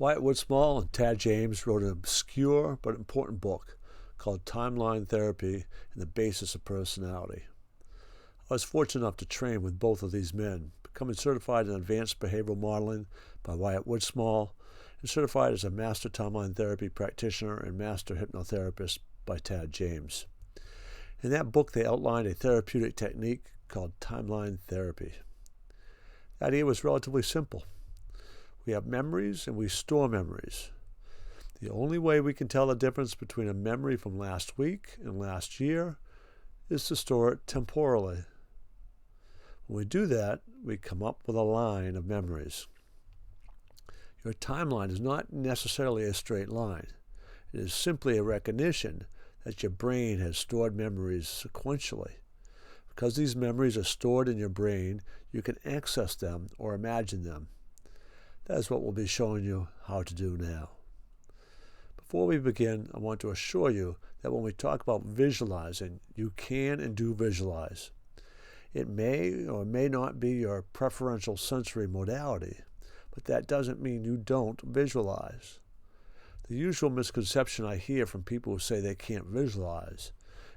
Wyatt Woodsmall and Tad James wrote an obscure but important book called Timeline Therapy and the Basis of Personality. I was fortunate enough to train with both of these men, becoming certified in advanced behavioral modeling by Wyatt Woodsmall and certified as a master timeline therapy practitioner and master hypnotherapist by Tad James. In that book, they outlined a therapeutic technique called timeline therapy. The idea was relatively simple. We have memories and we store memories. The only way we can tell the difference between a memory from last week and last year is to store it temporally. When we do that, we come up with a line of memories. Your timeline is not necessarily a straight line. It is simply a recognition that your brain has stored memories sequentially. Because these memories are stored in your brain, you can access them or imagine them. That is what we'll be showing you how to do now. Before we begin, I want to assure you that when we talk about visualizing, you can and do visualize. It may or may not be your preferential sensory modality, but that doesn't mean you don't visualize. The usual misconception I hear from people who say they can't visualize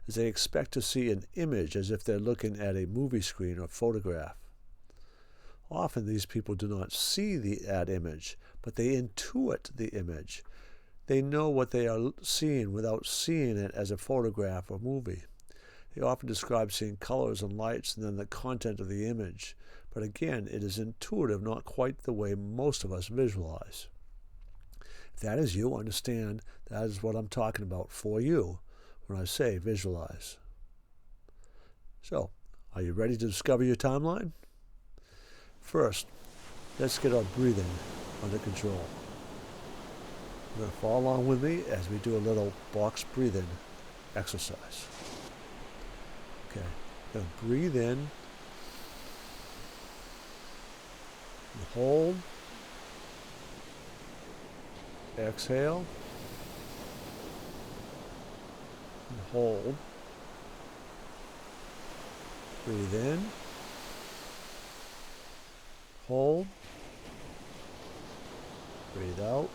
is they expect to see an image as if they're looking at a movie screen or photograph. Often these people do not see that image, but they intuit the image. They know what they are seeing without seeing it as a photograph or movie. They often describe seeing colors and lights and then the content of the image. But again, it is intuitive, not quite the way most of us visualize. If that is you, understand that is what I'm talking about for you when I say visualize. So, are you ready to discover your timeline? First, let's get our breathing under control. You're going to follow along with me as we do a little box breathing exercise. Okay, you're going to breathe in and hold. Exhale and hold. Breathe in. Hold. Breathe out.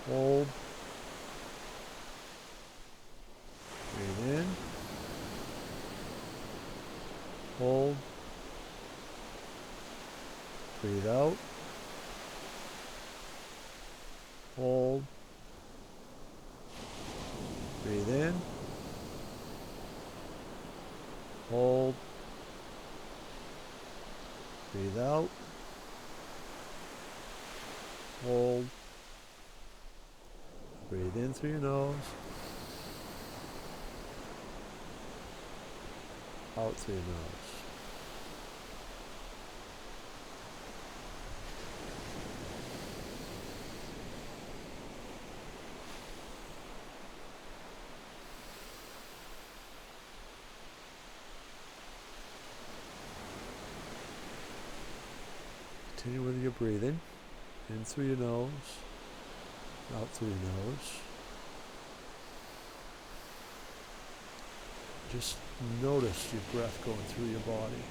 Hold. Breathe in. Hold. Breathe out. Hold. Breathe in. Hold. Breathe out. Hold. Breathe in through your nose. Out through your nose. Continue with your breathing, in through your nose, out through your nose. Just notice your breath going through your body.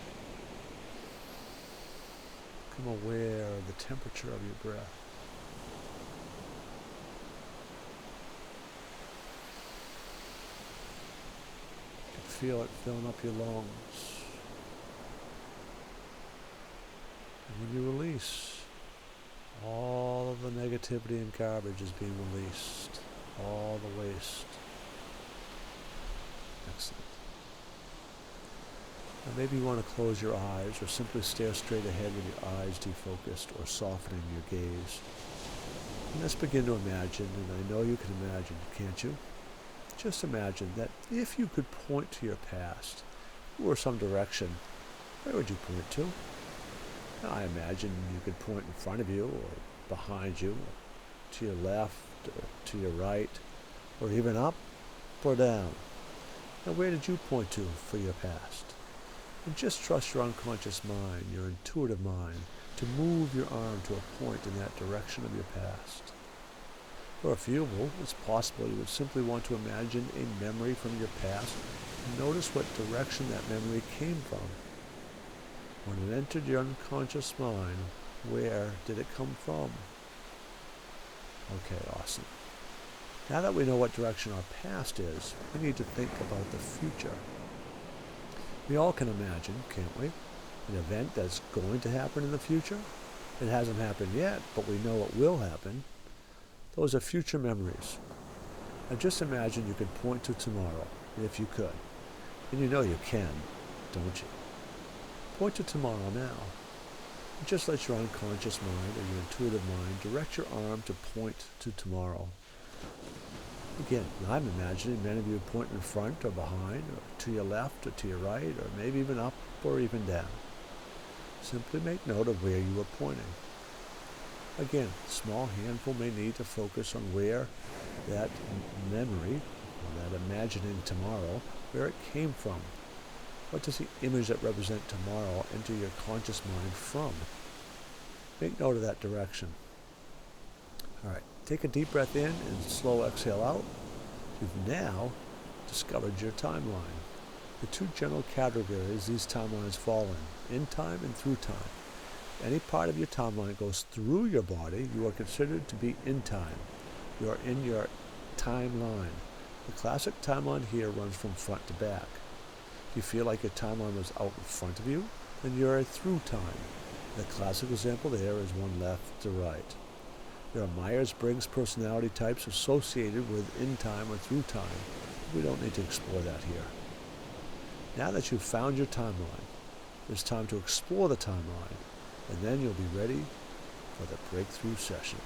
Become aware of the temperature of your breath. You can feel it filling up your lungs. And when you release, all of the negativity and garbage is being released. All the waste. Excellent. Now maybe you want to close your eyes or simply stare straight ahead with your eyes defocused or softening your gaze. And let's begin to imagine, and I know you can imagine, can't you? Just imagine that if you could point to your past or some direction, where would you point to? I imagine you could point in front of you or behind you, or to your left or to your right, or even up or down. Now where did you point to for your past? And just trust your unconscious mind, your intuitive mind, to move your arm to a point in that direction of your past. For a few, it's possible you would simply want to imagine a memory from your past and notice what direction that memory came from. When it entered your unconscious mind, Where did it come from? Okay, awesome. Now that we know what direction our past is, we need to think about the future. We all can imagine, can't we, an event that's going to happen in the future? It hasn't happened yet, but we know it will happen. Those are future memories. Now just imagine you could point to tomorrow, if you could. And you know you can, don't you? Point to tomorrow now. And just let your unconscious mind or your intuitive mind direct your arm to point to tomorrow. Again, I'm imagining many of you point in front or behind, or to your left or to your right, or maybe even up or even down. Simply make note of where you are pointing. Again, a small handful may need to focus on where that memory, or that imagining tomorrow, where it came from. What does the image that represents tomorrow enter your conscious mind from? Make note of that direction. All right, take a deep breath in and slow exhale out. You've now discovered your timeline. The two general categories these timelines fall in time and through time. If any part of your timeline goes through your body, you are considered to be in time. You are in your timeline. The classic timeline here runs from front to back. If you feel like your timeline was out in front of you, then you're through time. The classic example there is one left to right. There are Myers-Briggs personality types associated with in time or through time. We don't need to explore that here. Now that you've found your timeline, it's time to explore the timeline, and then you'll be ready for the breakthrough session.